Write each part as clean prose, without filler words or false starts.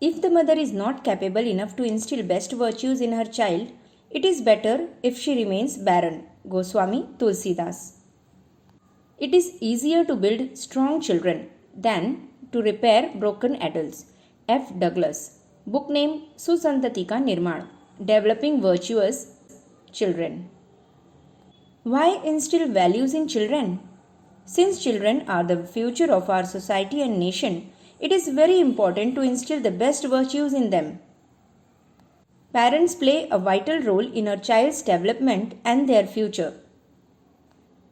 If the mother is not capable enough to instill best virtues in her child, it is better if she remains barren. Goswami Tulsidas. It is easier to build strong children than to repair broken adults. F. Douglas. Book name Susantati Ka Nirman. Developing Virtuous Children. Why instill values in children? Since children are the future of our society and nation, it is very important to instill the best virtues in them. Parents play a vital role in a child's development and their future.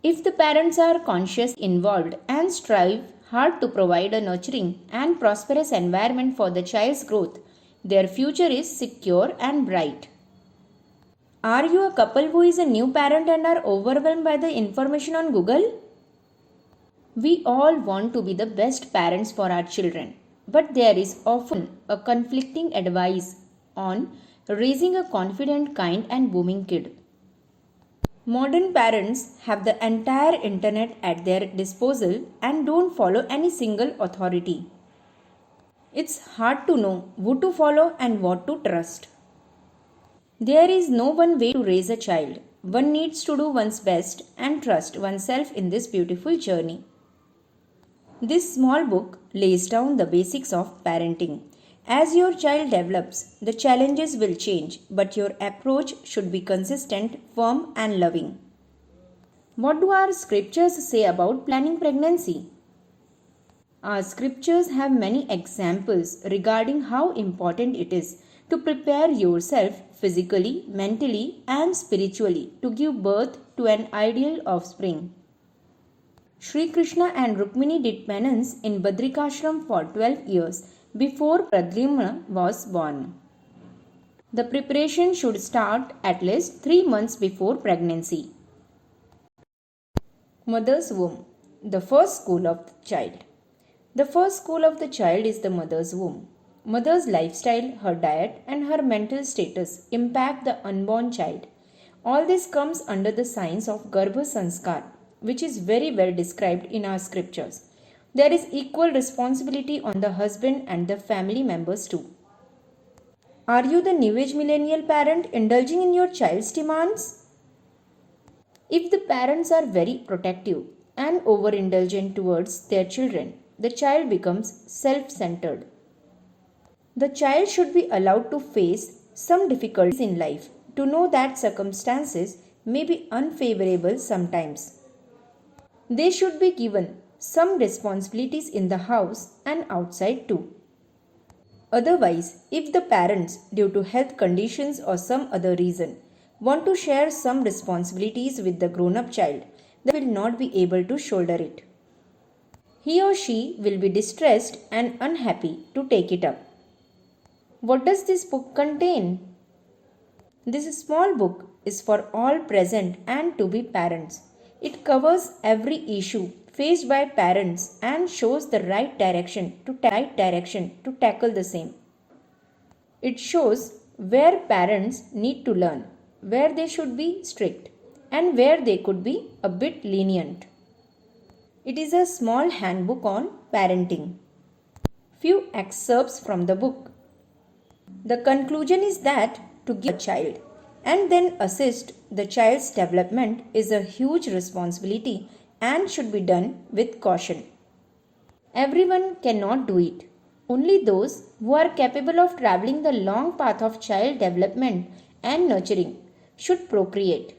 If the parents are conscious, involved, and strive hard to provide a nurturing and prosperous environment for the child's growth, their future is secure and bright. Are you a couple who is a new parent and are overwhelmed by the information on Google? We all want to be the best parents for our children, but there is often a conflicting advice on raising a confident, kind, and booming kid. Modern parents have the entire internet at their disposal and don't follow any single authority. It's hard to know who to follow and what to trust. There is no one way to raise a child. One needs to do one's best and trust oneself in this beautiful journey. This small book lays down the basics of parenting. As your child develops, the challenges will change, but your approach should be consistent, firm, and loving. What do our scriptures say about planning pregnancy? Our scriptures have many examples regarding how important it is to prepare yourself physically, mentally, and spiritually to give birth to an ideal offspring. Sri Krishna and Rukmini did penance in Badrikashram for 12 years before Pradyumna was born. The preparation should start at least 3 months before pregnancy. Mother's womb, the first school of the child. The first school of the child is the mother's womb. Mother's lifestyle, her diet, and her mental status impact the unborn child. All this comes under the science of Garbha Sanskar, which is very well described in our scriptures. There is equal responsibility on the husband and the family members too. Are you the new age millennial parent indulging in your child's demands? If the parents are very protective and overindulgent towards their children, the child becomes self-centered. The child should be allowed to face some difficulties in life, to know that circumstances may be unfavorable sometimes. They should be given some responsibilities in the house and outside too. Otherwise, if the parents, due to health conditions or some other reason, want to share some responsibilities with the grown-up child, they will not be able to shoulder it. He or she will be distressed and unhappy to take it up. What does this book contain? This small book is for all present and to-be parents. It covers every issue faced by parents and shows the right direction to tackle the same. It shows where parents need to learn, where they should be strict, and where they could be a bit lenient. It is a small handbook on parenting. Few excerpts from the book. The conclusion is that to give a child and then assist the child's development is a huge responsibility and should be done with caution. Everyone cannot do it. Only those who are capable of traveling the long path of child development and nurturing should procreate.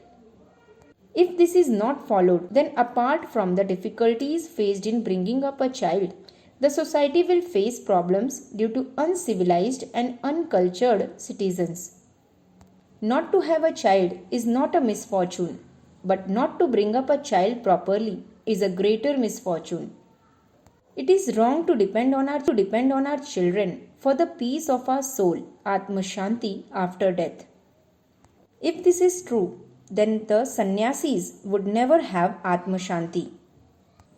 If this is not followed, then apart from the difficulties faced in bringing up a child, the society will face problems due to uncivilized and uncultured citizens. Not to have a child is not a misfortune, but not to bring up a child properly is a greater misfortune. It is wrong to depend on our children for the peace of our soul, Atma Shanti, after death. If this is true, then the sannyasis would never have Atma Shanti.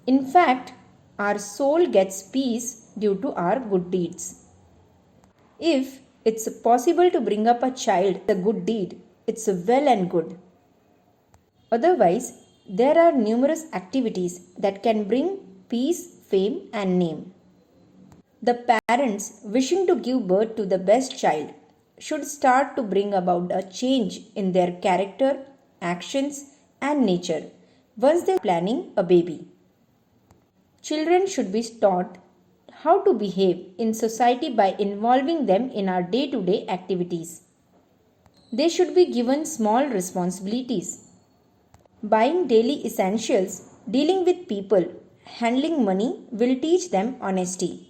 In fact, our soul gets peace due to our good deeds. If it's possible to bring up a child, a good deed, it's well and good. Otherwise, there are numerous activities that can bring peace, fame, and name. The parents wishing to give birth to the best child should start to bring about a change in their character, actions, and nature once they are planning a baby. Children should be taught how to behave in society by involving them in our day to day activities. They should be given small responsibilities. Buying daily essentials, dealing with people, handling money will teach them honesty.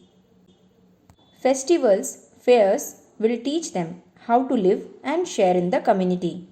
Festivals, fairs will teach them how to live and share in the community.